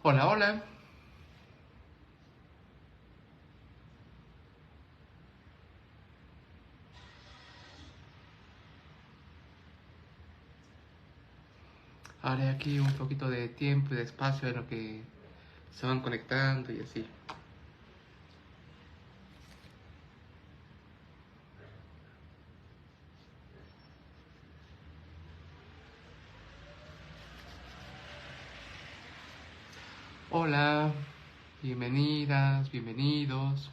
Hola, hola. Haré aquí un poquito de tiempo y de espacio en lo que se van conectando y así. Hola, bienvenidas, bienvenidos.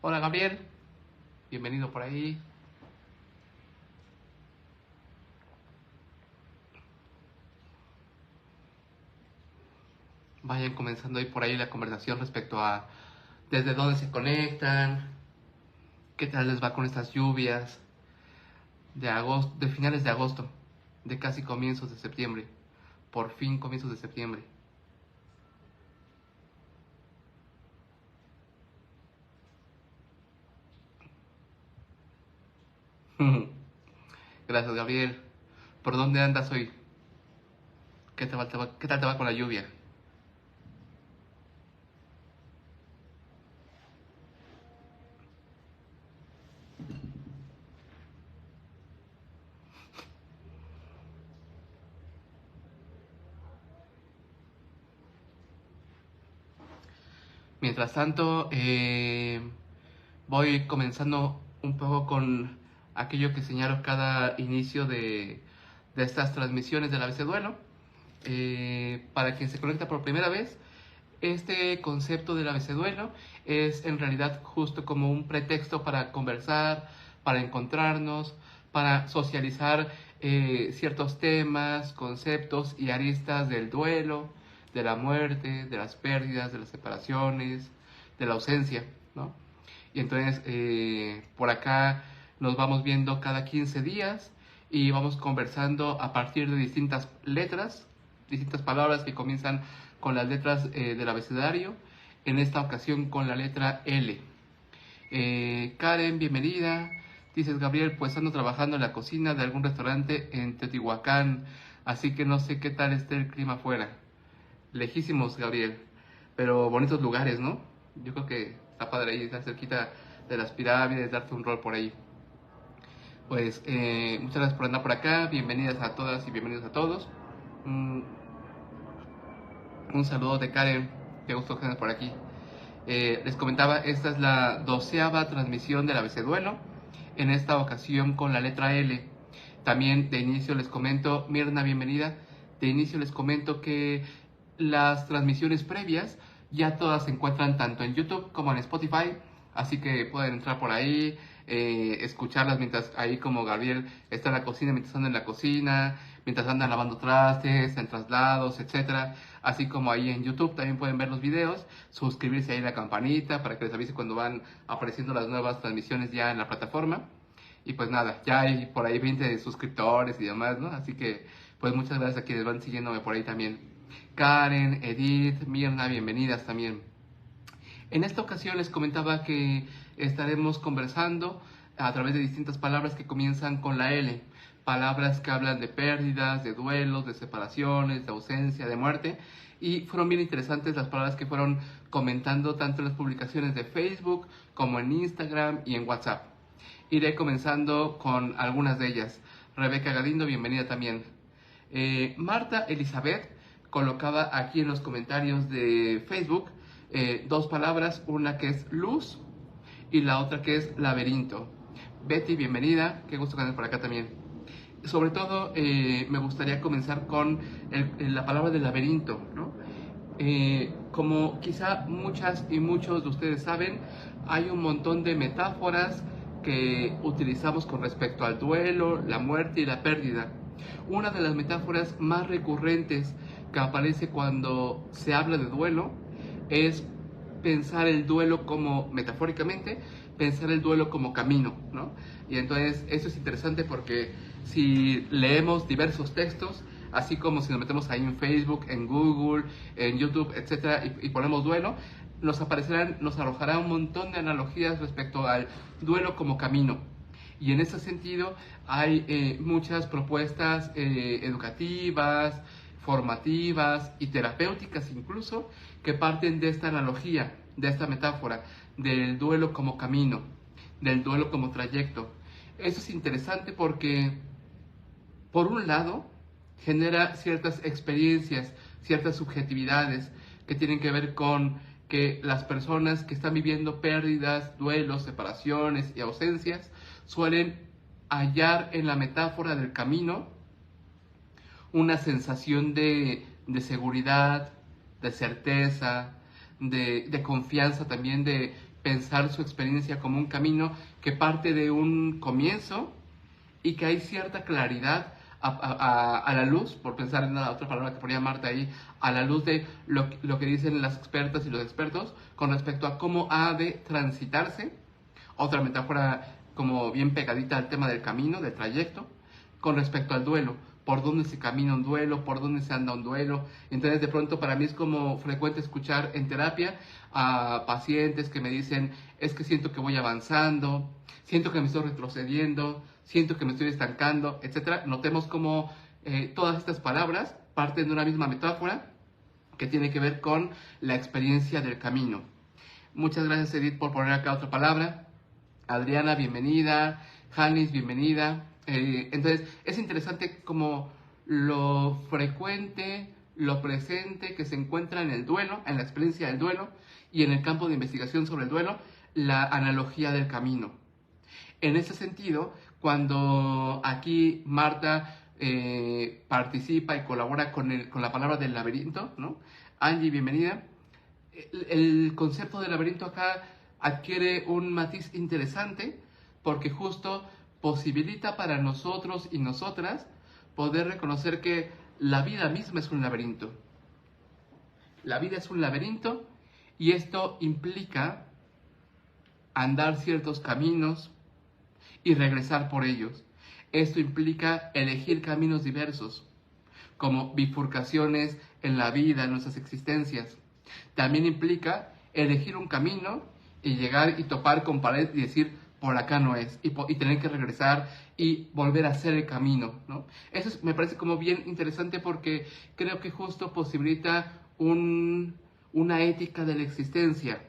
Hola, Gabriel. Bienvenido por ahí. Vayan comenzando ahí por ahí la conversación respecto a desde dónde se conectan, qué tal les va con estas lluvias de agosto, de finales de agosto, de casi comienzos de septiembre. Por fin comienzos de septiembre. Gracias, Gabriel. ¿Por dónde andas hoy? ¿Qué tal te va con la lluvia? Mientras tanto, voy comenzando un poco con aquello que señalo cada inicio de estas transmisiones del ABC Duelo. Para quien se conecta por primera vez, este concepto del ABC Duelo es en realidad justo como un pretexto para conversar, para encontrarnos, para socializar ciertos temas, conceptos y aristas del duelo, de la muerte, de las pérdidas, de las separaciones, de la ausencia, ¿no? Y entonces por acá nos vamos viendo cada 15 días y vamos conversando a partir de distintas letras, distintas palabras que comienzan con las letras del abecedario, en esta ocasión con la letra L. Karen, bienvenida. Dices, Gabriel, pues ando trabajando en la cocina de algún restaurante en Teotihuacán, así que no sé qué tal esté el clima afuera. Lejísimos, Gabriel, pero bonitos lugares, ¿no? Yo creo que está padre ahí, estar cerquita de las pirámides, darte un rol por ahí. Pues muchas gracias por andar por acá, bienvenidas a todas y bienvenidos a todos. Mm, un saludo de Karen, qué gusto que andes por aquí. Les comentaba, esta es la 12ª transmisión del ABC Duelo, en esta ocasión con la letra L. También de inicio les comento, Mirna, bienvenida. De inicio les comento que las transmisiones previas ya todas se encuentran tanto en YouTube como en Spotify, así que pueden entrar por ahí, escucharlas mientras ahí como Gabriel está en la cocina, mientras anda en la cocina, mientras anda lavando trastes, en traslados, etcétera. Así como ahí en YouTube también pueden ver los videos, suscribirse ahí a la campanita para que les avise cuando van apareciendo las nuevas transmisiones ya en la plataforma. Y pues nada, ya hay por ahí 20 suscriptores y demás, ¿no? Así que pues muchas gracias a quienes van siguiéndome por ahí también. Karen, Edith, Mirna, bienvenidas también. En esta ocasión les comentaba que estaremos conversando a través de distintas palabras que comienzan con la L. Palabras que hablan de pérdidas, de duelos, de separaciones, de ausencia, de muerte. Y fueron bien interesantes las palabras que fueron comentando tanto en las publicaciones de Facebook como en Instagram y en WhatsApp. Iré comenzando con algunas de ellas. Rebeca Galindo, bienvenida también. Marta Elizabeth colocaba aquí en los comentarios de Facebook dos palabras, una que es luz y la otra que es laberinto. Betty, bienvenida, qué gusto que andes por acá también. Sobre todo me gustaría comenzar con la palabra de laberinto, ¿no? Como quizá muchas y muchos de ustedes saben, hay un montón de metáforas que utilizamos con respecto al duelo, la muerte y la pérdida. Una de las metáforas más recurrentes que aparece cuando se habla de duelo es pensar el duelo como, metafóricamente, pensar el duelo como camino, ¿no? Y entonces eso es interesante porque si leemos diversos textos, así como si nos metemos ahí en Facebook, en Google, en YouTube, etcétera, y ponemos duelo, nos aparecerán, nos arrojará un montón de analogías respecto al duelo como camino. Y en ese sentido hay muchas propuestas educativas, formativas y terapéuticas incluso, que parten de esta analogía, de esta metáfora, del duelo como camino, del duelo como trayecto. Eso es interesante porque, por un lado, genera ciertas experiencias, ciertas subjetividades que tienen que ver con que las personas que están viviendo pérdidas, duelos, separaciones y ausencias suelen hallar en la metáfora del camino una sensación de seguridad, de certeza, de confianza también, de pensar su experiencia como un camino que parte de un comienzo y que hay cierta claridad a la luz, por pensar en la otra palabra que ponía Marta ahí, a la luz de lo que dicen las expertas y los expertos con respecto a cómo ha de transitarse. Otra metáfora como bien pegadita al tema del camino, del trayecto, con respecto al duelo, por dónde se camina un duelo, por dónde se anda un duelo. Entonces de pronto para mí es como frecuente escuchar en terapia a pacientes que me dicen, es que siento que voy avanzando, siento que me estoy retrocediendo, siento que me estoy estancando, etc. Notemos cómo todas estas palabras parten de una misma metáfora que tiene que ver con la experiencia del camino. Muchas gracias, Edith, por poner acá otra palabra. Adriana, bienvenida. Janis, bienvenida. Entonces, es interesante como lo frecuente, lo presente que se encuentra en el duelo, en la experiencia del duelo y en el campo de investigación sobre el duelo, la analogía del camino. En ese sentido, cuando aquí Marta participa y colabora con la palabra del laberinto, ¿no? Angie, bienvenida. El concepto del laberinto acá adquiere un matiz interesante porque justo posibilita para nosotros y nosotras poder reconocer que la vida misma es un laberinto. La vida es un laberinto y esto implica andar ciertos caminos y regresar por ellos. Esto implica elegir caminos diversos, como bifurcaciones en la vida, en nuestras existencias. También implica elegir un camino y llegar y topar con pared y decir, por acá no es, y tener que regresar y volver a hacer el camino, ¿no? Eso me parece como bien interesante porque creo que justo posibilita una ética de la existencia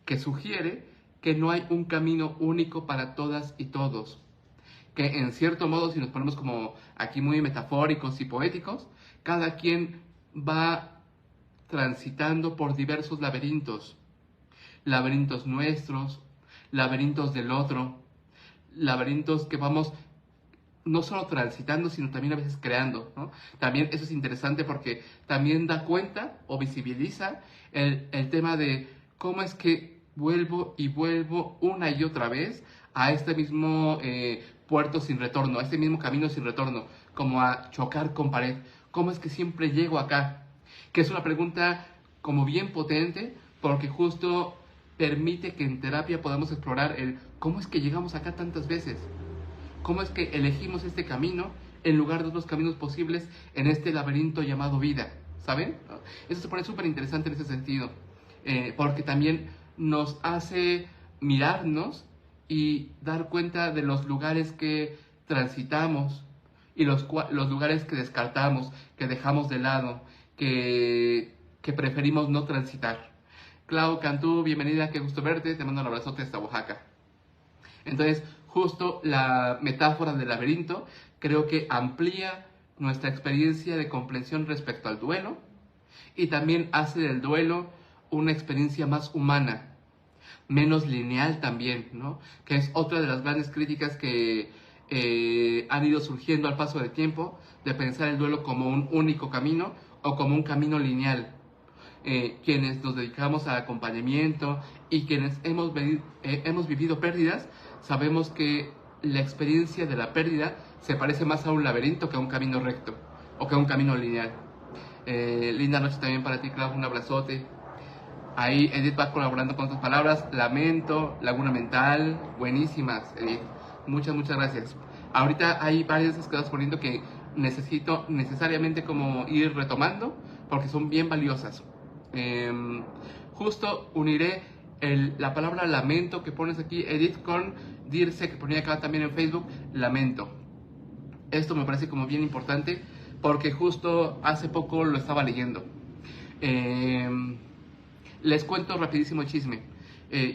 que sugiere que no hay un camino único para todas y todos. Que en cierto modo, si nos ponemos como aquí muy metafóricos y poéticos, cada quien va transitando por diversos laberintos. Laberintos nuestros, laberintos del otro, laberintos que vamos no solo transitando, sino también a veces creando, ¿no? También eso es interesante porque también da cuenta o visibiliza el tema de cómo es que vuelvo y vuelvo una y otra vez a este mismo puerto sin retorno, a este mismo camino sin retorno, como a chocar con pared. ¿Cómo es que siempre llego acá? Que es una pregunta como bien potente porque justo permite que en terapia podamos explorar el cómo es que llegamos acá tantas veces. ¿Cómo es que elegimos este camino en lugar de otros caminos posibles en este laberinto llamado vida? ¿Saben? Eso se pone súper interesante en ese sentido, porque también nos hace mirarnos y dar cuenta de los lugares que transitamos y los lugares que descartamos, que dejamos de lado, que preferimos no transitar. Clau Cantú, bienvenida, qué gusto verte, te mando un abrazote hasta Oaxaca. Entonces, justo la metáfora del laberinto creo que amplía nuestra experiencia de comprensión respecto al duelo y también hace del duelo una experiencia más humana, menos lineal también, ¿no? Que es otra de las grandes críticas que han ido surgiendo al paso del tiempo, de pensar el duelo como un único camino o como un camino lineal. Quienes nos dedicamos al acompañamiento y quienes hemos vivido pérdidas, sabemos que la experiencia de la pérdida se parece más a un laberinto que a un camino recto o que a un camino lineal. Linda noche también para ti, Clau, un abrazote. Ahí Edith va colaborando con otras palabras, lamento, laguna mental, buenísimas, Edith. Muchas gracias. Ahorita hay varias que estás poniendo que necesito necesariamente como ir retomando porque son bien valiosas. Justo uniré la palabra lamento que pones aquí, Edith, con Dirce, que ponía acá también en Facebook, lamento. Esto me parece como bien importante porque justo hace poco lo estaba leyendo. Les cuento rapidísimo el chisme.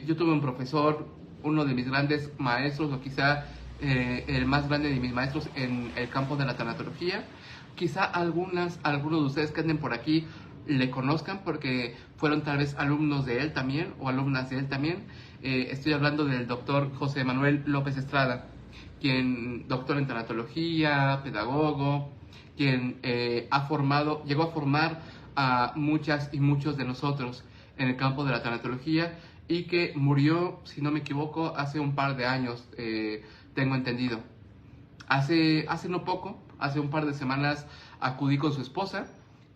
Yo tuve un profesor, uno de mis grandes maestros, o quizá el más grande de mis maestros en el campo de la tanatología. Quizá algunos de ustedes que anden por aquí le conozcan porque fueron tal vez alumnos de él también o alumnas de él también. Estoy hablando del doctor José Manuel López Estrada, quien doctor en tanatología, pedagogo, quien llegó a formar a muchas y muchos de nosotros en el campo de la tanatología y que murió, si no me equivoco, hace un par de años, tengo entendido. Hace no poco, hace un par de semanas, acudí con su esposa,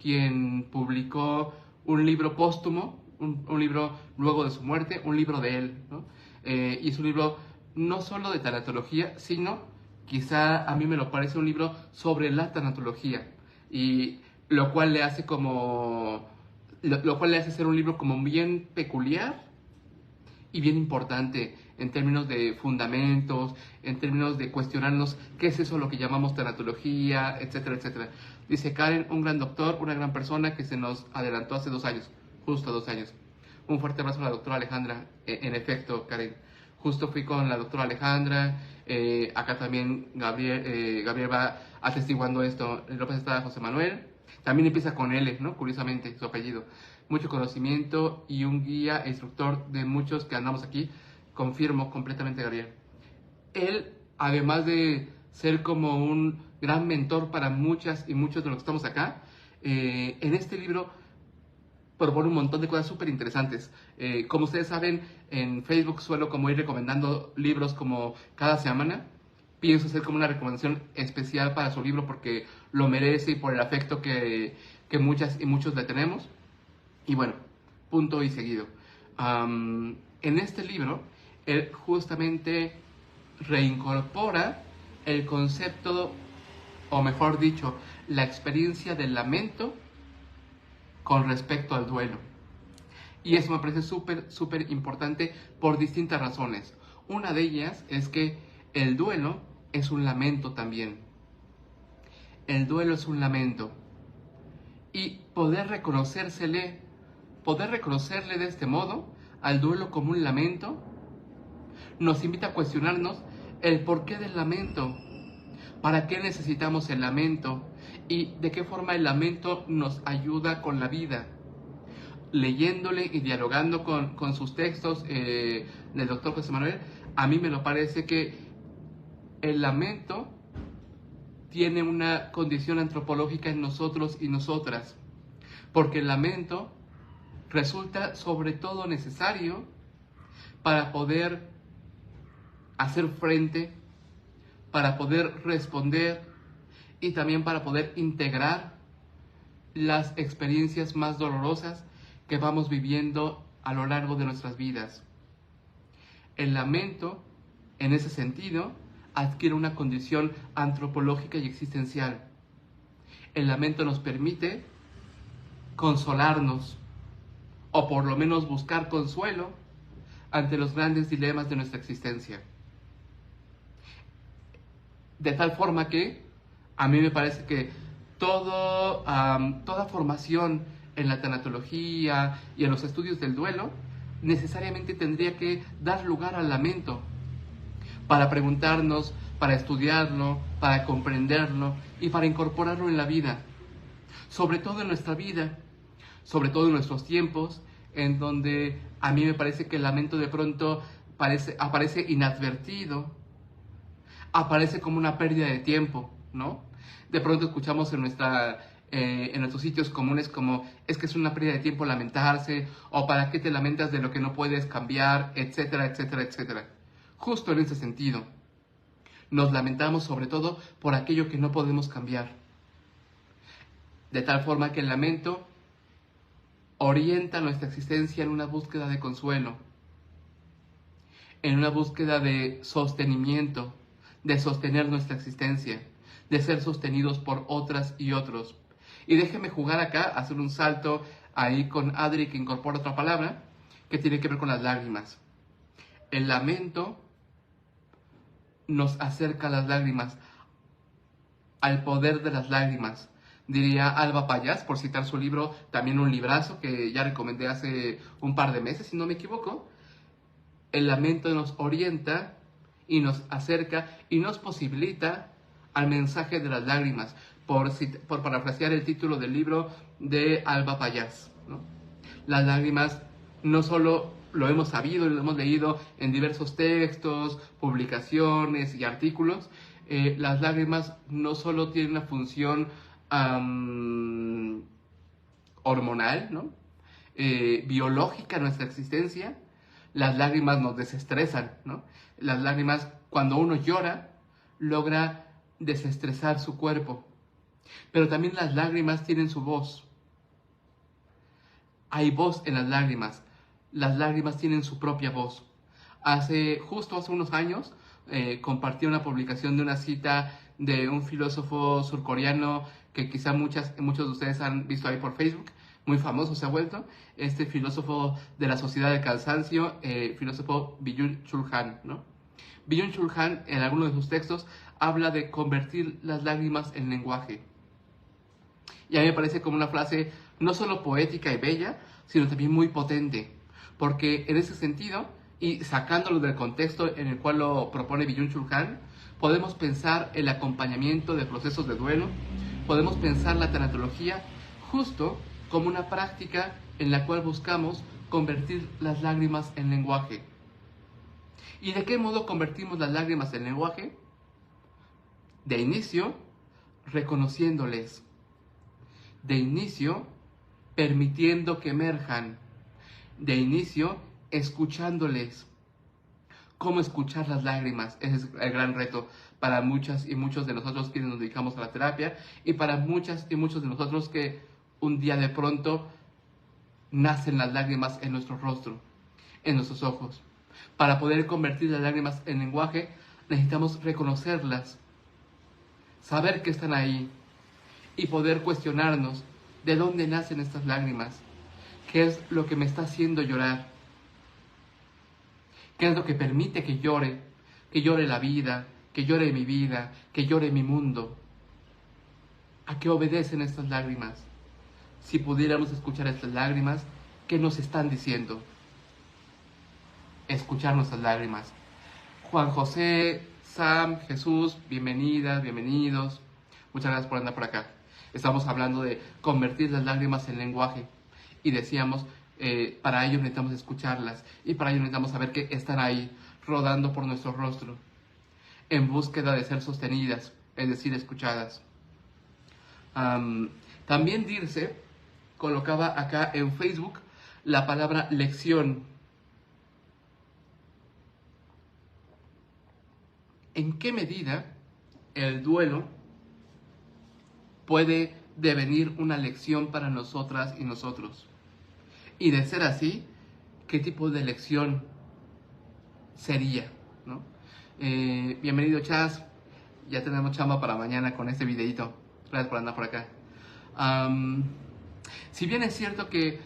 quien publicó un libro póstumo, un libro luego de su muerte, un libro de él, ¿no? Y es un libro no solo de tanatología, sino quizá a mí me lo parece un libro sobre la tanatología, y lo cual le hace ser un libro como bien peculiar y bien importante en términos de fundamentos, en términos de cuestionarnos qué es eso lo que llamamos tanatología, etcétera, etcétera. Dice Karen, un gran doctor, una gran persona que se nos adelantó hace 2 años, justo 2 años. Un fuerte abrazo a la doctora Alejandra. En efecto, Karen, justo fui con la doctora Alejandra, acá también Gabriel va atestiguando esto. López está José Manuel, también empieza con L, ¿no? Curiosamente, su apellido. Mucho conocimiento y un guía e instructor de muchos que andamos aquí. Confirmo completamente, Gabriel. Él, además de ser como un gran mentor para muchas y muchos de los que estamos acá, en este libro propone un montón de cosas súper interesantes. Como ustedes saben, en Facebook suelo como ir recomendando libros como cada semana. Pienso hacer como una recomendación especial para su libro porque lo merece y por el afecto que muchas y muchos le tenemos. Y bueno, punto y seguido. En este libro, él justamente reincorpora el concepto, o mejor dicho, la experiencia del lamento con respecto al duelo. Y eso me parece súper, súper importante por distintas razones. Una de ellas es que el duelo es un lamento también. El duelo es un lamento. Y poder reconocerle de este modo al duelo como un lamento, nos invita a cuestionarnos el porqué del lamento, para qué necesitamos el lamento y de qué forma el lamento nos ayuda con la vida. Leyéndole y dialogando con sus textos del doctor José Manuel, a mí me lo parece que el lamento tiene una condición antropológica en nosotros y nosotras, porque el lamento resulta sobre todo necesario para poder hacer frente, para poder responder y también para poder integrar las experiencias más dolorosas que vamos viviendo a lo largo de nuestras vidas. El lamento, en ese sentido, adquiere una condición antropológica y existencial. El lamento nos permite consolarnos, o por lo menos buscar consuelo ante los grandes dilemas de nuestra existencia. De tal forma que a mí me parece que toda formación en la tanatología y en los estudios del duelo necesariamente tendría que dar lugar al lamento para preguntarnos, para estudiarlo, para comprenderlo y para incorporarlo en la vida. Sobre todo en nuestra vida, sobre todo en nuestros tiempos, en donde a mí me parece que el lamento de pronto aparece inadvertido, aparece como una pérdida de tiempo, ¿no? De pronto escuchamos en nuestros sitios comunes como, es que es una pérdida de tiempo lamentarse, o para qué te lamentas de lo que no puedes cambiar, etcétera, etcétera, etcétera. Justo en ese sentido, nos lamentamos sobre todo por aquello que no podemos cambiar. De tal forma que el lamento orienta nuestra existencia en una búsqueda de consuelo, en una búsqueda de sostenimiento, de sostener nuestra existencia, de ser sostenidos por otras y otros. Y déjeme jugar acá, hacer un salto ahí con Adri, que incorpora otra palabra que tiene que ver con las lágrimas. El lamento nos acerca a las lágrimas, al poder de las lágrimas. Diría Alba Payás, por citar su libro, también un librazo que ya recomendé hace un par de meses, si no me equivoco. El lamento nos orienta y nos acerca y nos posibilita al mensaje de las lágrimas, por parafrasear el título del libro de Alba Payás, ¿no? Las lágrimas no solo lo hemos sabido y lo hemos leído en diversos textos, publicaciones y artículos. Las lágrimas no solo tienen una función hormonal, ¿no? Biológica en nuestra existencia. Las lágrimas nos desestresan, ¿no? Las lágrimas, cuando uno llora, logra desestresar su cuerpo. Pero también las lágrimas tienen su voz. Hay voz en las lágrimas. Las lágrimas tienen su propia voz. Justo hace unos años, compartí una publicación de una cita de un filósofo surcoreano que quizá muchos de ustedes han visto ahí por Facebook. Muy famoso se ha vuelto. Este filósofo de la sociedad del cansancio, filósofo Byung-Chul Han, ¿no? Byung-Chul Han, en algunos de sus textos, habla de convertir las lágrimas en lenguaje. Y a mí me parece como una frase no solo poética y bella, sino también muy potente. Porque en ese sentido, y sacándolo del contexto en el cual lo propone Byung-Chul Han, podemos pensar el acompañamiento de procesos de duelo, podemos pensar la tanatología justo como una práctica en la cual buscamos convertir las lágrimas en lenguaje. ¿Y de qué modo convertimos las lágrimas en lenguaje? De inicio, reconociéndoles. De inicio, permitiendo que emerjan. De inicio, escuchándoles. ¿Cómo escuchar las lágrimas? Ese es el gran reto para muchas y muchos de nosotros quienes nos dedicamos a la terapia, y para muchas y muchos de nosotros que un día de pronto nacen las lágrimas en nuestro rostro, en nuestros ojos. Para poder convertir las lágrimas en lenguaje, necesitamos reconocerlas, saber que están ahí y poder cuestionarnos de dónde nacen estas lágrimas, qué es lo que me está haciendo llorar, qué es lo que permite que llore la vida, que llore mi vida, que llore mi mundo. ¿A qué obedecen estas lágrimas? Si pudiéramos escuchar estas lágrimas, ¿qué nos están diciendo? Escuchar nuestras lágrimas. Juan José, Sam, Jesús, bienvenidas, bienvenidos. Muchas gracias por andar por acá. Estamos hablando de convertir las lágrimas en lenguaje. Y decíamos, para ello necesitamos escucharlas. Y para ello necesitamos saber que están ahí, rodando por nuestro rostro, en búsqueda de ser sostenidas, es decir, escuchadas. También Dirce colocaba acá en Facebook la palabra lección. ¿En qué medida el duelo puede devenir una lección para nosotras y nosotros? Y de ser así, ¿qué tipo de lección sería, ¿no? Bienvenido, Chas. Ya tenemos chamba para mañana con este videito. Gracias por andar por acá. Si bien es cierto que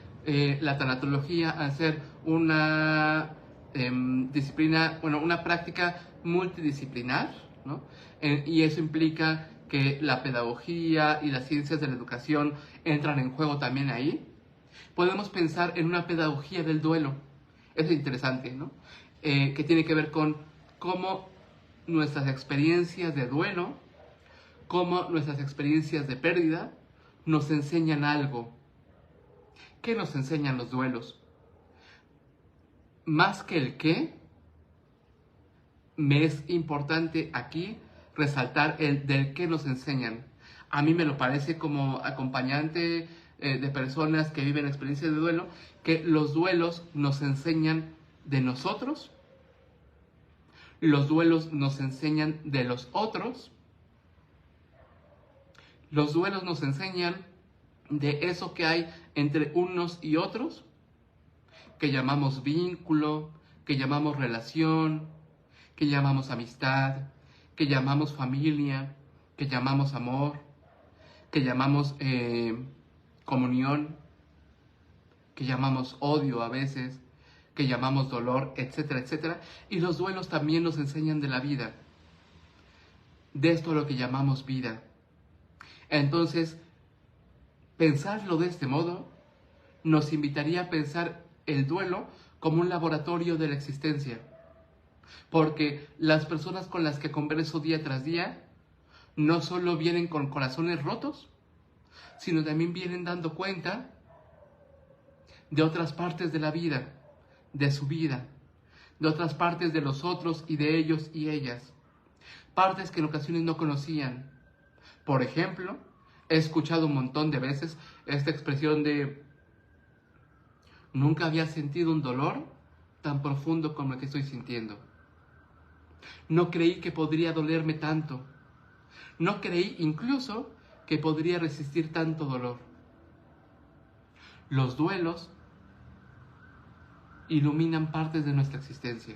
la tanatología, al ser una disciplina, una práctica multidisciplinar, ¿no? Y eso implica que la pedagogía y las ciencias de la educación entran en juego también ahí, podemos pensar en una pedagogía del duelo. Eso es interesante, ¿no? Que tiene que ver con cómo nuestras experiencias de duelo, cómo nuestras experiencias de pérdida nos enseñan algo. ¿Qué nos enseñan los duelos? Más que el qué, me es importante aquí resaltar el del qué nos enseñan. A mí me lo parece como acompañante de personas que viven experiencias de duelo, que los duelos nos enseñan de nosotros, los duelos nos enseñan de los otros, los duelos nos enseñan de eso que hay entre unos y otros, que llamamos vínculo, que llamamos relación, que llamamos amistad, que llamamos familia, que llamamos amor, que llamamos comunión, que llamamos odio a veces, que llamamos dolor, etcétera, etcétera. Y los duelos también nos enseñan de la vida. de esto a lo que llamamos vida. Entonces, pensarlo de este modo nos invitaría a pensar el duelo como un laboratorio de la existencia, porque las personas con las que converso día tras día no solo vienen con corazones rotos, sino también vienen dando cuenta de otras partes de la vida, de su vida, de otras partes de los otros y de ellos y ellas, partes que en ocasiones no conocían. Por ejemplo, he escuchado un montón de veces esta expresión de: nunca había sentido un dolor tan profundo como el que estoy sintiendo. No creí que podría dolerme tanto. No creí incluso que podría resistir tanto dolor. Los duelos iluminan partes de nuestra existencia.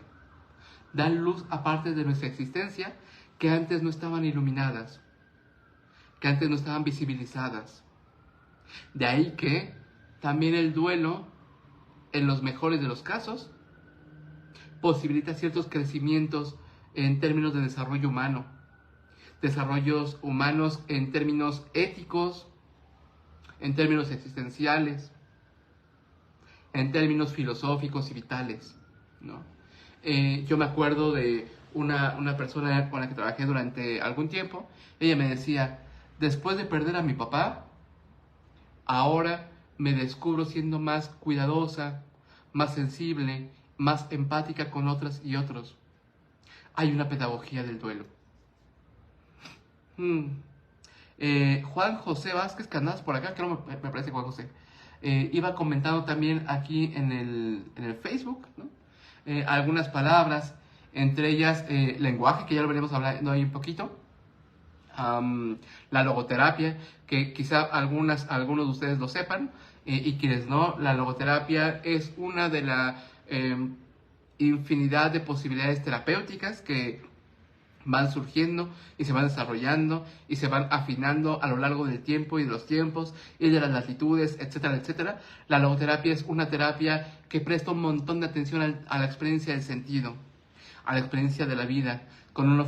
Dan luz a partes de nuestra existencia que antes no estaban iluminadas, que antes no estaban visibilizadas. De ahí que también el duelo, en los mejores de los casos, posibilita ciertos crecimientos en términos de desarrollo humano, desarrollos humanos en términos éticos, en términos existenciales, en términos filosóficos y vitales, ¿no? Yo me acuerdo de una persona con la que trabajé durante algún tiempo. Ella me decía: después de perder a mi papá, ahora me descubro siendo más cuidadosa, más sensible, más empática con otras y otros. Hay una pedagogía del duelo. Juan José Vázquez, que andabas por acá, creo me parece Juan José, iba comentando también aquí en el Facebook, ¿no? Algunas palabras, entre ellas lenguaje, que ya lo venimos hablando ahí un poquito, la logoterapia, que quizá algunos de ustedes lo sepan, y quienes no. La logoterapia es una de la infinidad de posibilidades terapéuticas que van surgiendo y se van desarrollando y se van afinando a lo largo del tiempo y de los tiempos y de las latitudes, etcétera, etcétera. La logoterapia es una terapia que presta un montón de atención a la experiencia del sentido, a la experiencia de la vida, con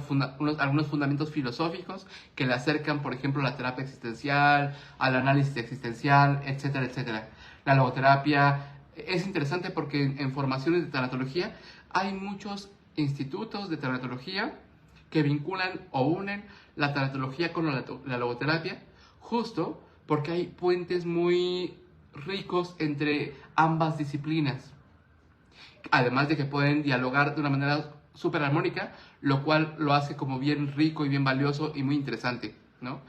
algunos fundamentos filosóficos que le acercan, por ejemplo, a la terapia existencial, al análisis existencial, etcétera, etcétera. La logoterapia es interesante porque en formaciones de tanatología hay muchos institutos de tanatología que vinculan o unen la tanatología con la logoterapia, justo porque hay puentes muy ricos entre ambas disciplinas, además de que pueden dialogar de una manera súper armónica, lo cual lo hace como bien rico y bien valioso y muy interesante, ¿no?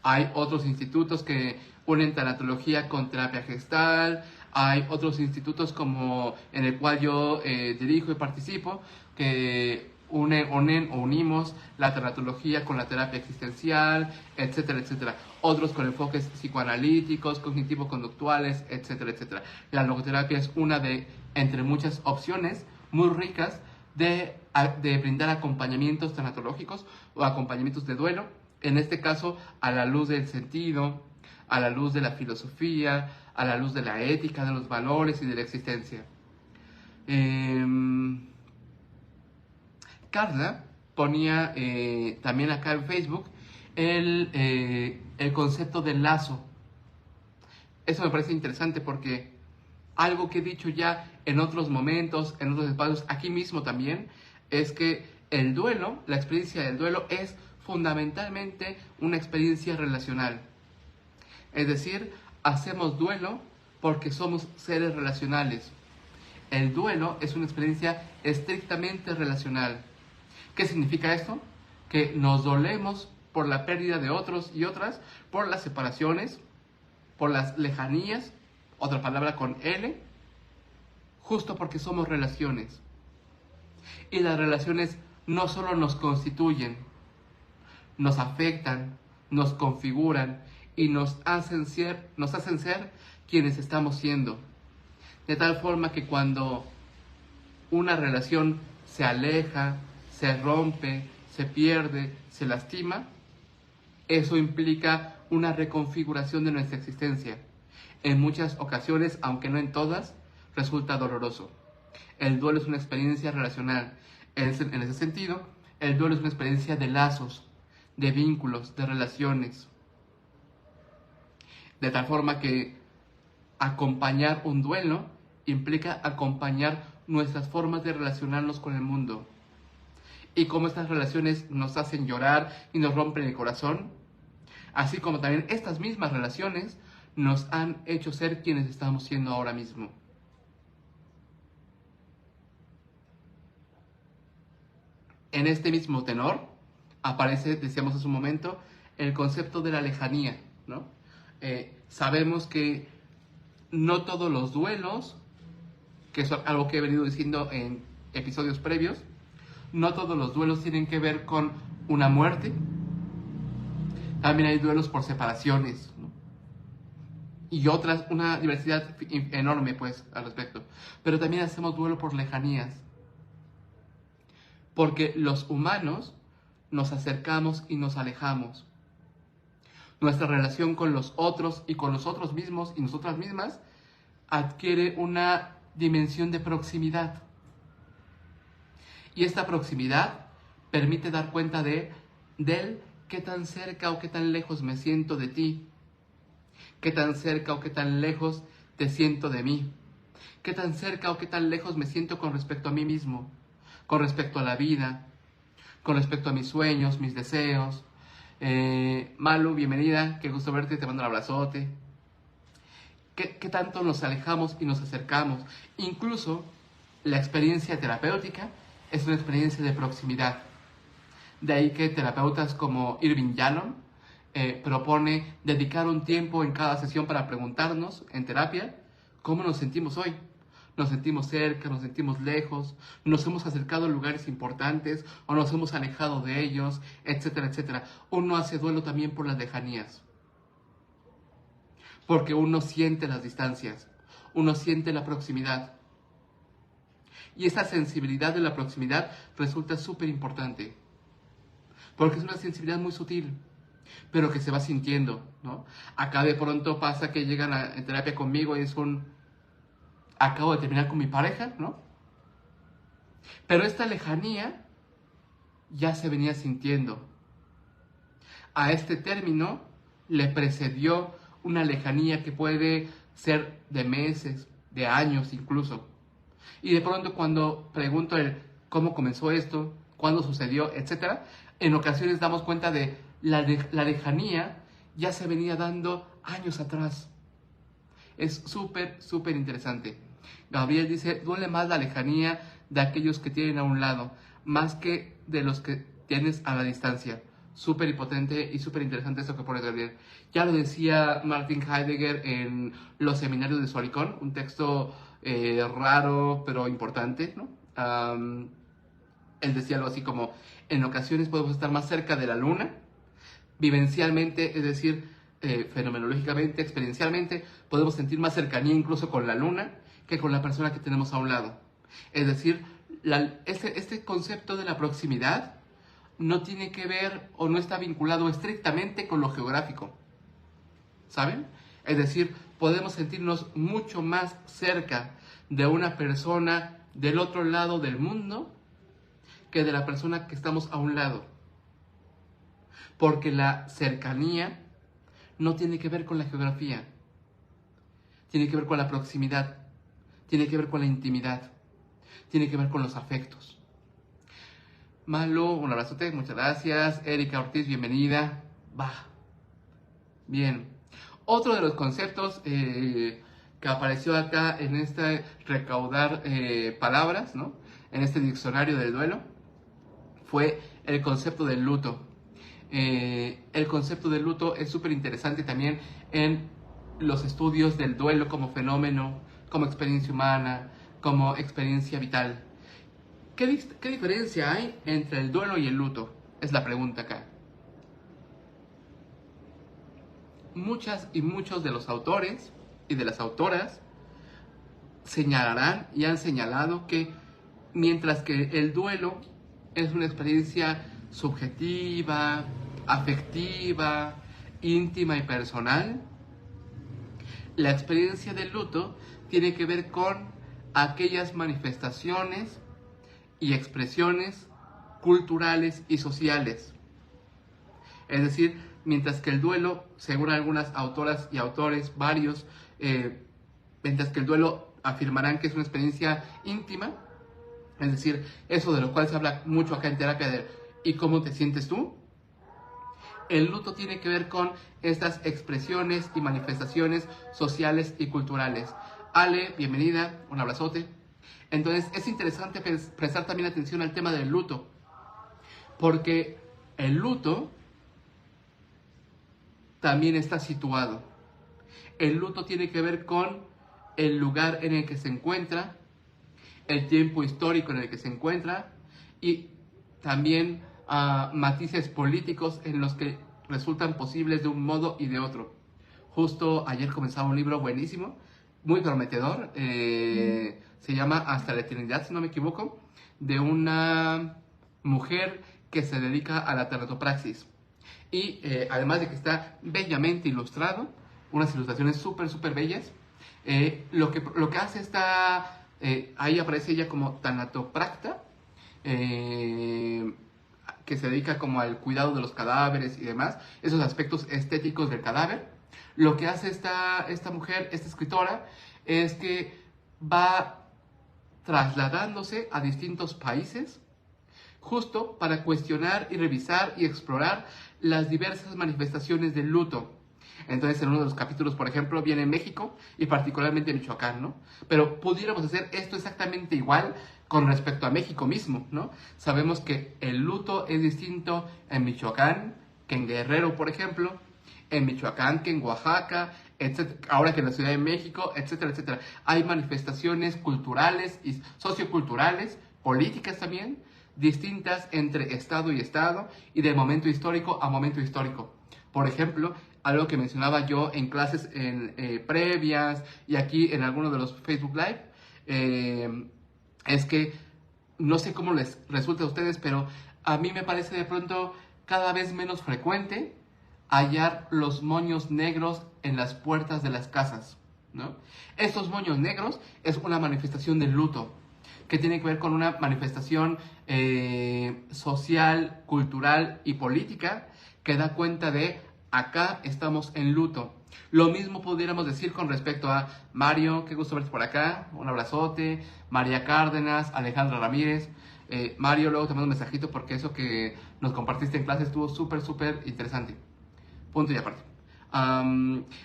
Hay otros institutos que unen tanatología con terapia gestal. Hay otros institutos como en el cual yo dirijo y participo, que unimos la tanatología con la terapia existencial, etcétera, etcétera. Otros con enfoques psicoanalíticos, cognitivo-conductuales, etcétera, etcétera. La logoterapia es una de entre muchas opciones muy ricas de brindar acompañamientos tanatológicos o acompañamientos de duelo, en este caso a la luz del sentido, a la luz de la filosofía, a la luz de la ética, de los valores y de la existencia. Carla ponía también acá en Facebook el concepto del lazo. Eso me parece interesante porque algo que he dicho ya en otros momentos, en otros espacios, aquí mismo también, es que el duelo, la experiencia del duelo es fundamentalmente una experiencia relacional. Es decir, hacemos duelo porque somos seres relacionales. El duelo es una experiencia estrictamente relacional. ¿Qué significa esto? Que nos dolemos por la pérdida de otros y otras, por las separaciones, por las lejanías, otra palabra con L, justo porque somos relaciones. Y las relaciones no solo nos constituyen, nos afectan, nos configuran y nos hacen ser quienes estamos siendo. De tal forma que cuando una relación se aleja, se rompe, se pierde, se lastima, eso implica una reconfiguración de nuestra existencia. En muchas ocasiones, aunque no en todas, resulta doloroso. El duelo es una experiencia relacional. En ese sentido, el duelo es una experiencia de lazos, de vínculos, de relaciones. De tal forma que acompañar un duelo implica acompañar nuestras formas de relacionarnos con el mundo. Y cómo estas relaciones nos hacen llorar y nos rompen el corazón, así como también estas mismas relaciones nos han hecho ser quienes estamos siendo ahora mismo. En este mismo tenor aparece, decíamos hace un momento, el concepto de la lejanía, ¿no? Sabemos que no todos los duelos, que es algo que he venido diciendo en episodios previos, no todos los duelos tienen que ver con una muerte. También hay duelos por separaciones, ¿no? Y otras, una diversidad enorme, pues, al respecto. Pero también hacemos duelo por lejanías. Porque los humanos nos acercamos y nos alejamos. Nuestra relación con los otros y con nosotros mismos y nosotras mismas adquiere una dimensión de proximidad. Y esta proximidad permite dar cuenta de él, qué tan cerca o qué tan lejos me siento de ti, qué tan cerca o qué tan lejos te siento de mí, qué tan cerca o qué tan lejos me siento con respecto a mí mismo, con respecto a la vida, con respecto a mis sueños, mis deseos. Malu, bienvenida, qué gusto verte, te mando un abrazote. ¿Qué tanto nos alejamos y nos acercamos? Incluso la experiencia terapéutica es una experiencia de proximidad. De ahí que terapeutas como Irving Yalom propone dedicar un tiempo en cada sesión para preguntarnos en terapia cómo nos sentimos hoy. Nos sentimos cerca, nos sentimos lejos, nos hemos acercado a lugares importantes o nos hemos alejado de ellos, etcétera, etcétera. Uno hace duelo también por las lejanías, porque uno siente las distancias, uno siente la proximidad. Y esa sensibilidad de la proximidad resulta súper importante, porque es una sensibilidad muy sutil, pero que se va sintiendo, ¿no? Acá de pronto pasa que llegan en terapia conmigo y es acabo de terminar con mi pareja, ¿no? Pero esta lejanía ya se venía sintiendo. A este término le precedió una lejanía que puede ser de meses, de años incluso. Y de pronto cuando pregunto cómo comenzó esto, cuándo sucedió, etc., en ocasiones damos cuenta de la lejanía ya se venía dando años atrás. Es súper, súper interesante. Gabriel dice, duele más la lejanía de aquellos que tienen a un lado, más que de los que tienes a la distancia. Súper impotente y súper interesante eso que pone Gabriel. Ya lo decía Martin Heidegger en Los Seminarios de Suaricón, un texto raro pero importante, ¿no? Él decía algo así como, en ocasiones podemos estar más cerca de la luna, vivencialmente, es decir, fenomenológicamente, experiencialmente, podemos sentir más cercanía incluso con la luna que con la persona que tenemos a un lado. Es decir, este concepto de la proximidad no tiene que ver o no está vinculado estrictamente con lo geográfico, ¿saben? Es decir, podemos sentirnos mucho más cerca de una persona del otro lado del mundo que de la persona que estamos a un lado. Porque la cercanía no tiene que ver con la geografía, tiene que ver con la proximidad, tiene que ver con la intimidad, tiene que ver con los afectos. Malu, un abrazote, muchas gracias. Erika Ortiz, bienvenida. Bien. Otro de los conceptos que apareció acá en este recaudar palabras, ¿no? En este diccionario del duelo, fue el concepto del luto. El concepto del luto es súper interesante también en los estudios del duelo como fenómeno, como experiencia humana, como experiencia vital. ¿Qué diferencia hay entre el duelo y el luto? Es la pregunta acá. Muchas y muchos de los autores y de las autoras señalarán y han señalado que mientras que el duelo es una experiencia subjetiva, afectiva, íntima y personal, la experiencia del luto tiene que ver con aquellas manifestaciones y expresiones culturales y sociales Es decir, mientras que el duelo, según algunas autoras y autores, varios, mientras que el duelo afirmarán que es una experiencia íntima, es decir, eso de lo cual se habla mucho acá en terapia de ¿y cómo te sientes tú? El luto tiene que ver con estas expresiones y manifestaciones sociales y culturales. Ale, bienvenida, un abrazote. Entonces es interesante prestar también atención al tema del luto, porque el luto también está situado. El luto tiene que ver con el lugar en el que se encuentra, el tiempo histórico en el que se encuentra y también matices políticos en los que resultan posibles de un modo y de otro. Justo ayer comenzaba un libro buenísimo, muy prometedor, se llama Hasta la Eternidad, si no me equivoco, de una mujer que se dedica a la tanatopraxis. Y además de que está bellamente ilustrado, unas ilustraciones súper bellas, lo que hace está, ahí aparece ella como tanatopracta, que se dedica como al cuidado de los cadáveres y demás, esos aspectos estéticos del cadáver. Lo que hace esta mujer, esta escritora, es que va trasladándose a distintos países justo para cuestionar y revisar y explorar las diversas manifestaciones del luto. Entonces, en uno de los capítulos, por ejemplo, viene México y particularmente Michoacán, ¿no? Pero pudiéramos hacer esto exactamente igual con respecto a México mismo, ¿no? Sabemos que el luto es distinto en Michoacán que en Guerrero, por ejemplo, en Michoacán que en Oaxaca, etcétera, ahora que en la Ciudad de México, etcétera, etcétera. Hay manifestaciones culturales y socioculturales, políticas también, distintas entre estado y estado y de momento histórico a momento histórico. Por ejemplo, algo que mencionaba yo en clases previas y aquí en alguno de los Facebook Live, es que no sé cómo les resulta a ustedes, pero a mí me parece de pronto cada vez menos frecuente hallar los moños negros en las puertas de las casas, ¿no? Estos moños negros es una manifestación del luto, que tiene que ver con una manifestación social, cultural y política que da cuenta de acá estamos en luto. Lo mismo pudiéramos decir con respecto a Mario, qué gusto verte por acá, un abrazote, María Cárdenas, Alejandra Ramírez. Mario, luego te mando un mensajito porque eso que nos compartiste en clase estuvo súper interesante. Punto y aparte.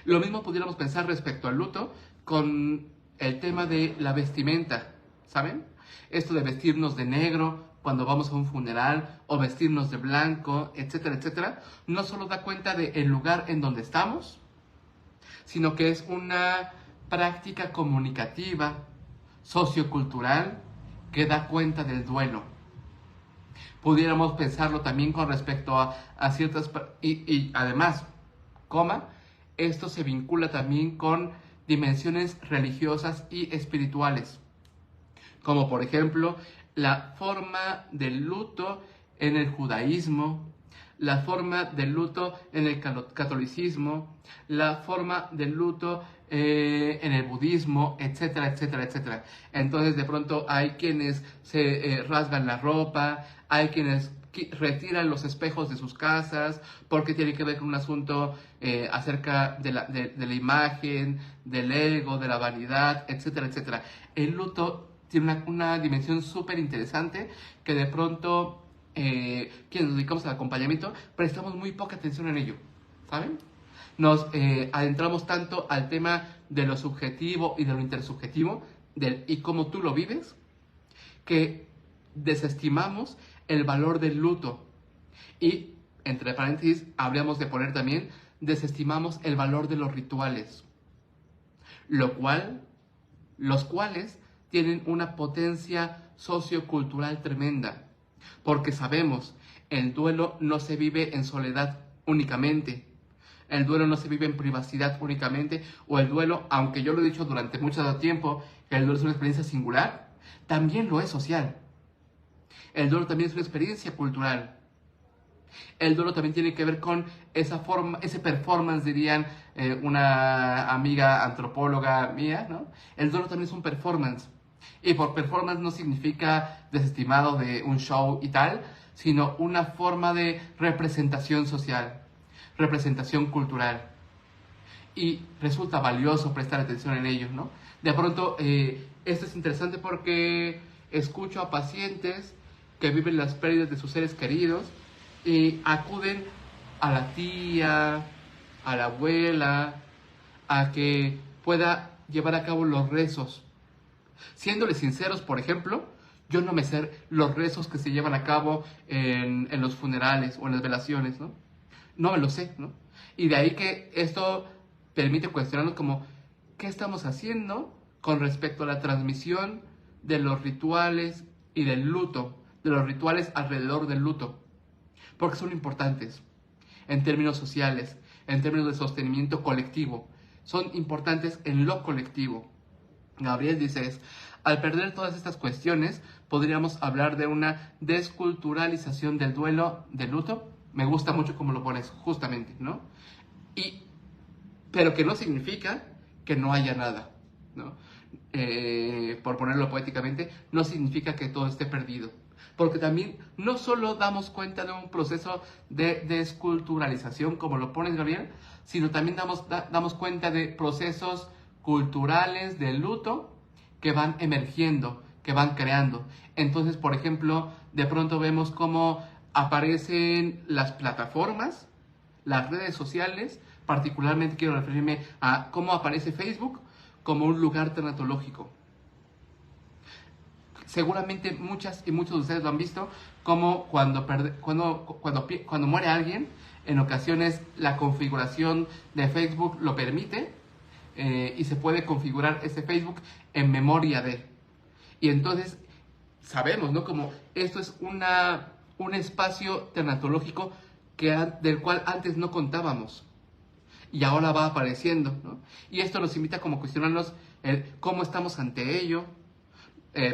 Lo mismo pudiéramos pensar respecto al luto con el tema de la vestimenta, ¿saben? Esto de vestirnos de negro cuando vamos a un funeral o vestirnos de blanco, etcétera, etcétera, no solo da cuenta del lugar en donde estamos, sino que es una práctica comunicativa, sociocultural, que da cuenta del duelo. Pudiéramos pensarlo también con respecto a ciertas... Y además, esto se vincula también con dimensiones religiosas y espirituales, como por ejemplo la forma del luto en el judaísmo, la forma del luto en el catolicismo, la forma del luto en el budismo, etcétera, etcétera, etcétera. Entonces de pronto hay quienes se rasgan la ropa, hay quienes retiran los espejos de sus casas porque tiene que ver con un asunto acerca de la imagen, del ego, de la vanidad, etcétera, etcétera. El luto tiene una dimensión súper interesante que de pronto quienes nos dedicamos al acompañamiento prestamos muy poca atención en ello, ¿saben? Nos adentramos tanto al tema de lo subjetivo y de lo intersubjetivo y cómo tú lo vives, que desestimamos el valor del luto. Y, entre paréntesis, habríamos de poner también, desestimamos el valor de los rituales, los cuales tienen una potencia sociocultural tremenda, porque sabemos, el duelo no se vive en soledad únicamente, el duelo no se vive en privacidad únicamente, o el duelo, aunque yo lo he dicho durante mucho tiempo, que el duelo es una experiencia singular, también lo es social. El duelo también es una experiencia cultural. El duelo también tiene que ver con esa forma, ese performance, dirían una amiga antropóloga mía, ¿no? El duelo también es un performance. Y por performance no significa desestimado de un show y tal, sino una forma de representación social, representación cultural. Y resulta valioso prestar atención en ello, ¿no? De pronto, esto es interesante porque escucho a pacientes que viven las pérdidas de sus seres queridos y acuden a la tía, a la abuela, a que pueda llevar a cabo los rezos. Siéndoles sinceros, por ejemplo, yo no me sé los rezos que se llevan a cabo en los funerales o en las velaciones, ¿no? No me lo sé, ¿no? Y de ahí que esto permite cuestionarnos como, ¿qué estamos haciendo con respecto a la transmisión de los rituales y del luto, de los rituales alrededor del luto? Porque son importantes en términos sociales, en términos de sostenimiento colectivo. Son importantes en lo colectivo. Gabriel dice, al perder todas estas cuestiones, podríamos hablar de una desculturalización del duelo, del luto. Me gusta mucho cómo lo pones, justamente, ¿no? Pero que no significa que no haya nada, ¿no? Por ponerlo poéticamente, no significa que todo esté perdido. Porque también no solo damos cuenta de un proceso de desculturalización, como lo pones, Gabriel, sino también damos cuenta de procesos culturales de luto que van emergiendo, que van creando. Entonces, por ejemplo, de pronto vemos cómo aparecen las plataformas, las redes sociales. Particularmente quiero referirme a cómo aparece Facebook como un lugar tanatológico. Seguramente muchas y muchos de ustedes lo han visto, como cuando muere alguien, en ocasiones la configuración de Facebook lo permite, y se puede configurar ese Facebook en memoria de. Y entonces sabemos, ¿no? Como esto es un espacio tanatológico del cual antes no contábamos. Y ahora va apareciendo, ¿no? Y esto nos invita como a cuestionarnos cómo estamos ante ello.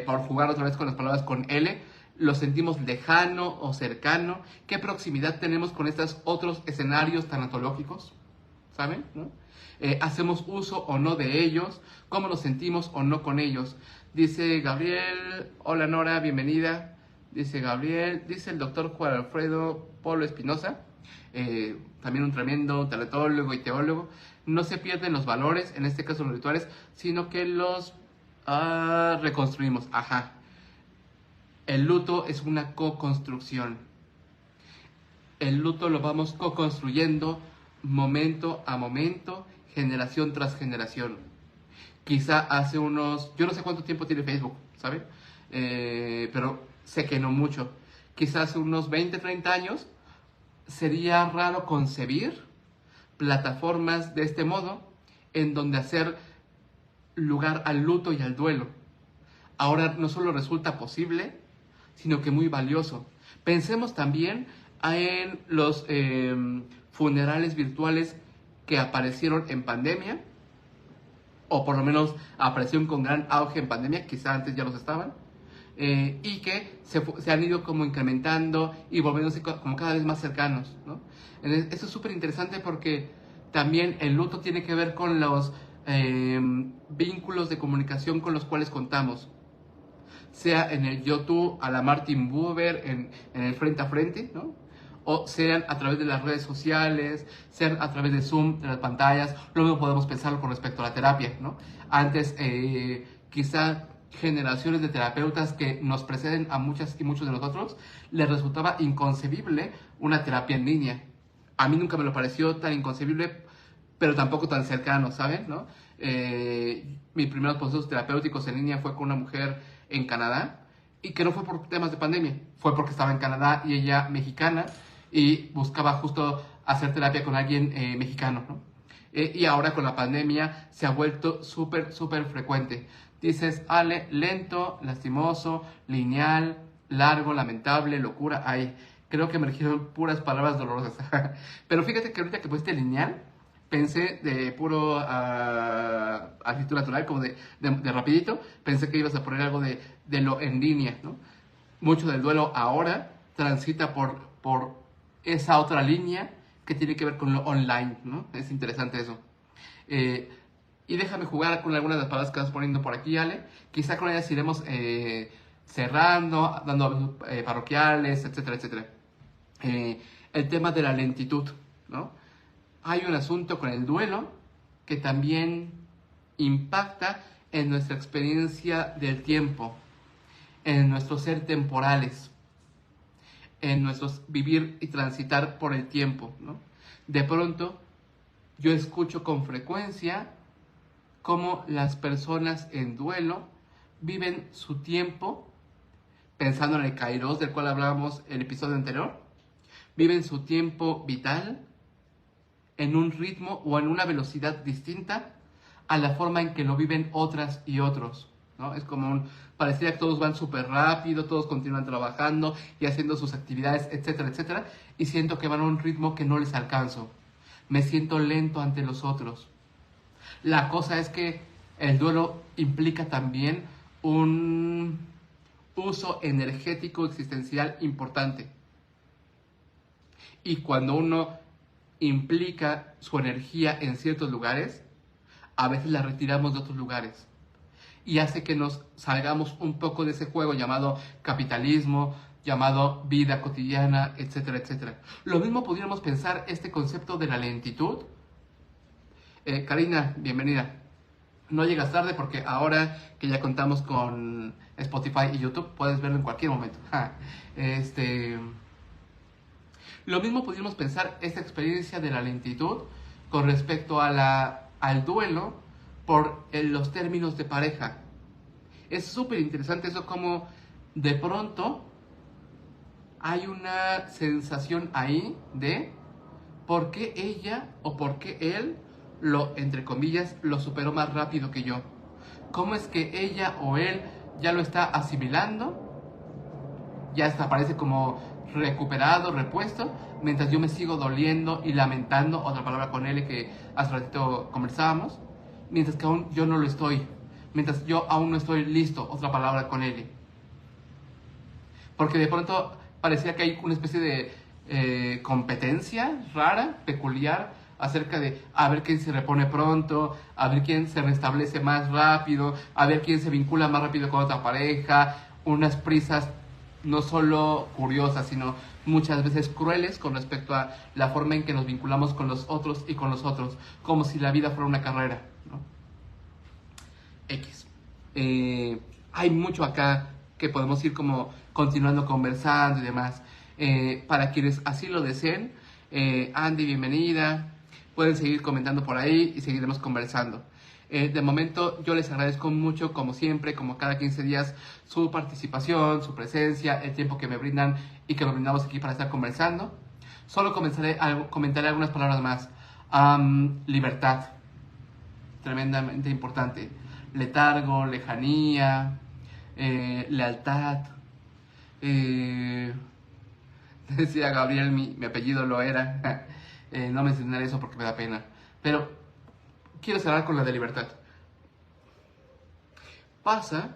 Por jugar otra vez con las palabras con L, ¿lo sentimos lejano o cercano? ¿Qué proximidad tenemos con estos otros escenarios tanatológicos? ¿Saben? ¿No? ¿Hacemos uso o no de ellos? ¿Cómo nos sentimos o no con ellos? Dice Gabriel, hola Nora, bienvenida. Dice Gabriel, dice el doctor Juan Alfredo Polo Espinosa, también un tremendo tanatólogo y teólogo, no se pierden los valores, en este caso los rituales, sino que los reconstruimos. Ajá. El luto es una co-construcción. El luto lo vamos co-construyendo momento a momento, generación tras generación. Quizá hace yo no sé cuánto tiempo tiene Facebook, ¿sabe? Pero sé que no mucho. Quizá hace unos 20, 30 años sería raro concebir plataformas de este modo en donde hacer lugar al luto y al duelo. Ahora no solo resulta posible, sino que muy valioso. Pensemos también en los funerales virtuales que aparecieron en pandemia, o por lo menos aparecieron con gran auge en pandemia, quizá antes ya los estaban, y que se han ido como incrementando y volviéndose como cada vez más cercanos, ¿no? Eso es súper interesante porque también el luto tiene que ver con los vínculos de comunicación con los cuales contamos, sea en el yo-tú a la Martin Buber, en el frente a frente, ¿no? O sean a través de las redes sociales, sean a través de Zoom, de las pantallas. Luego podemos pensarlo con respecto a la terapia, ¿no? Antes, quizá generaciones de terapeutas que nos preceden a muchas y muchos de nosotros, les resultaba inconcebible una terapia en línea. A mí nunca me lo pareció tan inconcebible, pero tampoco tan cercano, ¿saben? ¿No? Mis primeros procesos terapéuticos en línea fue con una mujer en Canadá, y que no fue por temas de pandemia, fue porque estaba en Canadá y ella mexicana, y buscaba justo hacer terapia con alguien mexicano, ¿no? Y ahora con la pandemia se ha vuelto súper, súper frecuente. Dices, Ale, lento, lastimoso, lineal, largo, lamentable, locura. Ay, creo que me emergieron puras palabras dolorosas. Pero fíjate que ahorita que pusiste lineal, pensé de puro actitud natural, como de rapidito, pensé que ibas a poner algo de lo en línea, ¿no? Mucho del duelo ahora transita por esa otra línea que tiene que ver con lo online, ¿no? Es interesante eso. Y déjame jugar con algunas de las palabras que vas poniendo por aquí, Ale. Quizá con ellas iremos cerrando, dando avisos parroquiales, etcétera, etcétera. El tema de la lentitud, ¿no? Hay un asunto con el duelo que también impacta en nuestra experiencia del tiempo, en nuestro ser temporales, en nuestros vivir y transitar por el tiempo, ¿no? De pronto, yo escucho con frecuencia cómo las personas en duelo viven su tiempo, pensando en el Kairos del cual hablábamos en el episodio anterior, viven su tiempo vital en un ritmo o en una velocidad distinta a la forma en que lo viven otras y otros, ¿no? Es como pareciera que todos van súper rápido, todos continúan trabajando y haciendo sus actividades, etcétera, etcétera, y siento que van a un ritmo que no les alcanzo. Me siento lento ante los otros. La cosa es que el duelo implica también un uso energético existencial importante. Y cuando uno implica su energía en ciertos lugares, a veces la retiramos de otros lugares. Y hace que nos salgamos un poco de ese juego llamado capitalismo, llamado vida cotidiana, etcétera, etcétera. Lo mismo pudiéramos pensar este concepto de la lentitud. Karina, bienvenida. No llegas tarde porque ahora que ya contamos con Spotify y YouTube, puedes verlo en cualquier momento. Lo mismo pudiéramos pensar esta experiencia de la lentitud con respecto a al duelo por los términos de pareja. Es súper interesante eso, como de pronto hay una sensación ahí de por qué ella o por qué él entre comillas, lo superó más rápido que yo. ¿Cómo es que ella o él ya lo está asimilando? Ya hasta parece como recuperado, repuesto, mientras yo me sigo doliendo y lamentando, otra palabra con él que hace ratito conversábamos, mientras que aún yo no lo estoy, mientras yo aún no estoy listo, otra palabra con él. Porque de pronto parecía que hay una especie de competencia rara, peculiar, acerca de a ver quién se repone pronto, a ver quién se restablece más rápido, a ver quién se vincula más rápido con otra pareja, unas prisas no solo curiosas, sino muchas veces crueles con respecto a la forma en que nos vinculamos con los otros y con los otros, como si la vida fuera una carrera, ¿no? X. Hay mucho acá que podemos ir como continuando conversando y demás. Para quienes así lo deseen, Andy, bienvenida. Pueden seguir comentando por ahí y seguiremos conversando. De momento yo les agradezco mucho, como siempre, como cada 15 días, su participación, su presencia, el tiempo que me brindan y que nos brindamos aquí para estar conversando. Solo comentaré algunas palabras más. Libertad, tremendamente importante. Letargo, lejanía, lealtad. Decía Gabriel, mi apellido lo era. No mencionaré eso porque me da pena. Pero quiero cerrar con la de libertad. Pasa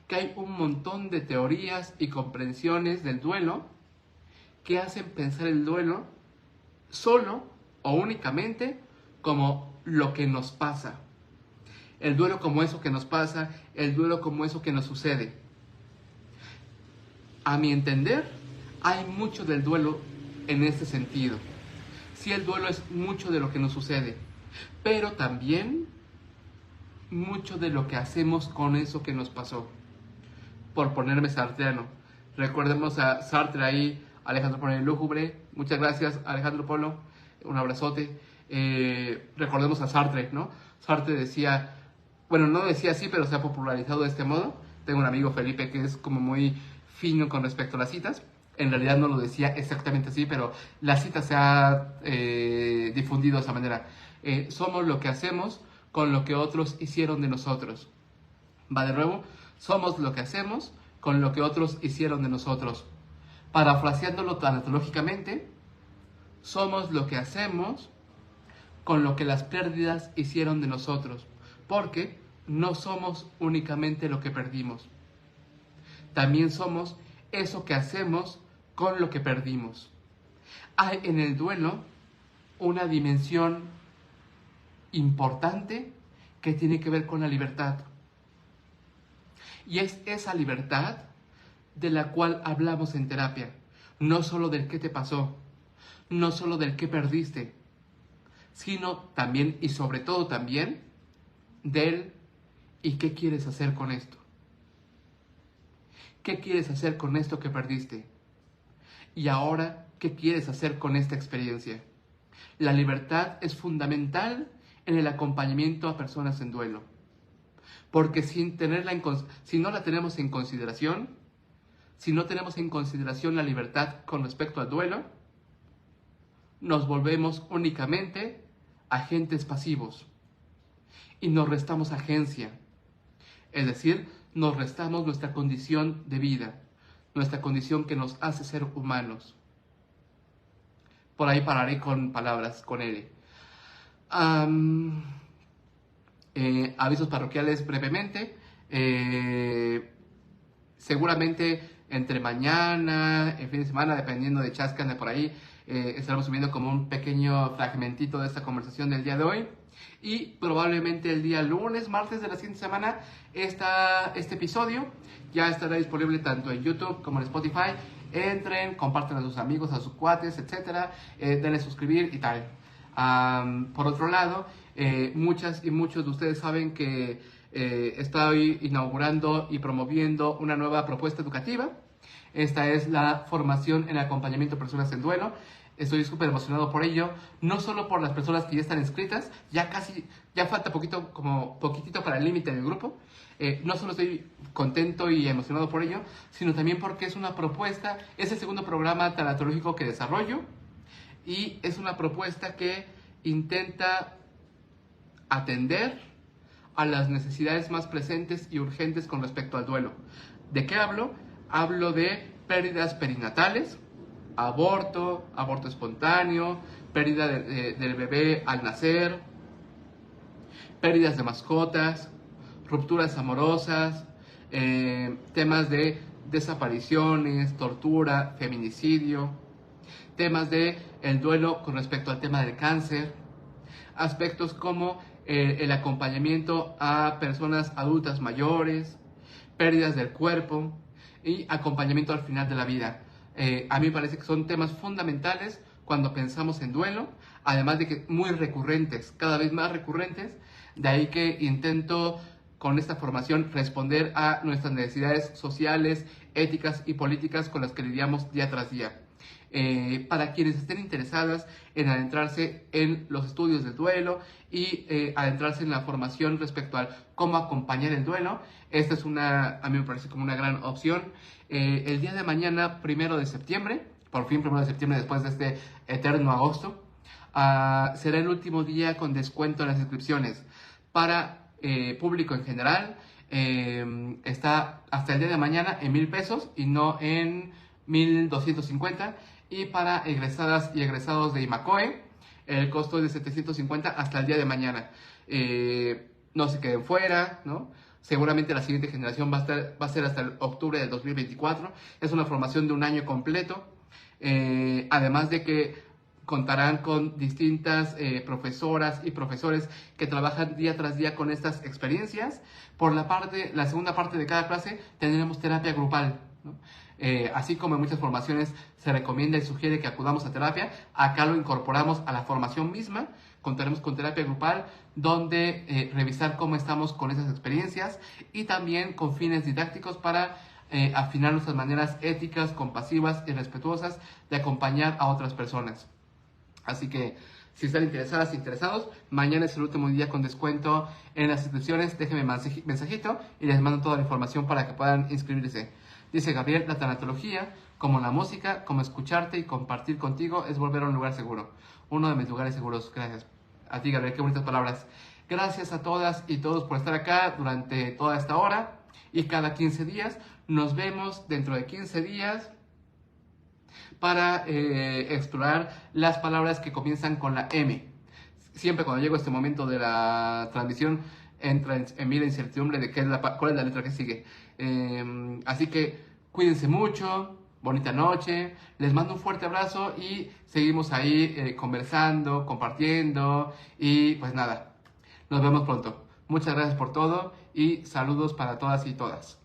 que hay un montón de teorías y comprensiones del duelo que hacen pensar el duelo solo o únicamente como lo que nos pasa. El duelo como eso que nos pasa, el duelo como eso que nos sucede. A mi entender, hay mucho del duelo en ese sentido. Sí, el duelo es mucho de lo que nos sucede, pero también mucho de lo que hacemos con eso que nos pasó. Por ponerme sartreano, recordemos a Sartre ahí, Alejandro Polo el Lúgubre. Muchas gracias, Alejandro Polo, un abrazote. Recordemos a Sartre, ¿no? Sartre decía, bueno, no decía así, pero se ha popularizado de este modo. Tengo un amigo, Felipe, que es como muy fino con respecto a las citas. En realidad no lo decía exactamente así, pero la cita se ha difundido de esa manera. Somos lo que hacemos con lo que otros hicieron de nosotros. Va de nuevo, somos lo que hacemos con lo que otros hicieron de nosotros. Parafraseándolo tanatológicamente, somos lo que hacemos con lo que las pérdidas hicieron de nosotros. Porque no somos únicamente lo que perdimos. También somos eso que hacemos con lo que perdimos. Hay en el duelo una dimensión importante que tiene que ver con la libertad. Y es esa libertad de la cual hablamos en terapia. No solo del qué te pasó, no solo del qué perdiste, sino también y sobre todo también del ¿y qué quieres hacer con esto? ¿Qué quieres hacer con esto que perdiste? Y ahora, ¿qué quieres hacer con esta experiencia? La libertad es fundamental en el acompañamiento a personas en duelo. Porque si no la tenemos en consideración, si no tenemos en consideración la libertad con respecto al duelo, nos volvemos únicamente agentes pasivos y nos restamos agencia. Es decir, nos restamos nuestra condición de vida, nuestra condición que nos hace ser humanos. Por ahí pararé con palabras, con L. Avisos parroquiales brevemente. Seguramente entre mañana, el fin de semana, dependiendo de chascan de por ahí, estaremos subiendo como un pequeño fragmentito de esta conversación del día de hoy. Y probablemente el día lunes, martes de la siguiente semana, este episodio ya estará disponible tanto en YouTube como en Spotify. Entren, compartan a sus amigos, a sus cuates, etcétera, denle suscribir y tal. Por otro lado, muchas y muchos de ustedes saben que estoy inaugurando y promoviendo una nueva propuesta educativa. Esta es la formación en acompañamiento a personas en duelo. Estoy súper emocionado por ello, no solo por las personas que ya están inscritas, ya falta poquitito para el límite del grupo. No solo estoy contento y emocionado por ello, sino también porque es una propuesta, es el segundo programa tanatológico que desarrollo y es una propuesta que intenta atender a las necesidades más presentes y urgentes con respecto al duelo. ¿De qué hablo? Hablo de pérdidas perinatales, aborto espontáneo, pérdida del bebé al nacer, pérdidas de mascotas, rupturas amorosas, temas de desapariciones, tortura, feminicidio, temas de el duelo con respecto al tema del cáncer, aspectos como el acompañamiento a personas adultas mayores, pérdidas del cuerpo y acompañamiento al final de la vida. A mí me parece que son temas fundamentales cuando pensamos en duelo, además de que muy recurrentes, cada vez más recurrentes, de ahí que intento con esta formación responder a nuestras necesidades sociales, éticas y políticas con las que lidiamos día tras día. Para quienes estén interesadas en adentrarse en los estudios del duelo y adentrarse en la formación respecto a cómo acompañar el duelo, esta es a mí me parece como una gran opción. El día de mañana, 1 de septiembre, por fin 1 de septiembre después de este eterno agosto, será el último día con descuento en las inscripciones. Para público en general, está hasta el día de mañana en 1,000 pesos y no en 1,250. Y para egresadas y egresados de IMACOE, el costo es de 750 hasta el día de mañana. No se queden fuera, ¿no? Seguramente la siguiente generación va a ser hasta el octubre del 2024. Es una formación de un año completo. Además de que contarán con distintas profesoras y profesores que trabajan día tras día con estas experiencias. Por la segunda parte de cada clase tendremos terapia grupal, ¿no? Así como en muchas formaciones se recomienda y sugiere que acudamos a terapia, acá lo incorporamos a la formación misma. Contaremos con terapia grupal donde revisar cómo estamos con esas experiencias y también con fines didácticos para afinar nuestras maneras éticas, compasivas y respetuosas de acompañar a otras personas. Así que si están interesadas, interesados, mañana es el último día con descuento en las inscripciones. Déjenme mensajito y les mando toda la información para que puedan inscribirse. Dice Gabriel, la tanatología, como la música, como escucharte y compartir contigo, es volver a un lugar seguro. Uno de mis lugares seguros. Gracias a ti, Gabriel, qué bonitas palabras. Gracias a todas y todos por estar acá durante toda esta hora y cada 15 días. Nos vemos dentro de 15 días para explorar las palabras que comienzan con la M. Siempre cuando llego a este momento de la transmisión entra en mí la incertidumbre de cuál es la letra que sigue. Así que cuídense mucho, bonita noche, les mando un fuerte abrazo y seguimos ahí conversando, compartiendo y pues nada, nos vemos pronto. Muchas gracias por todo y saludos para todas y todas.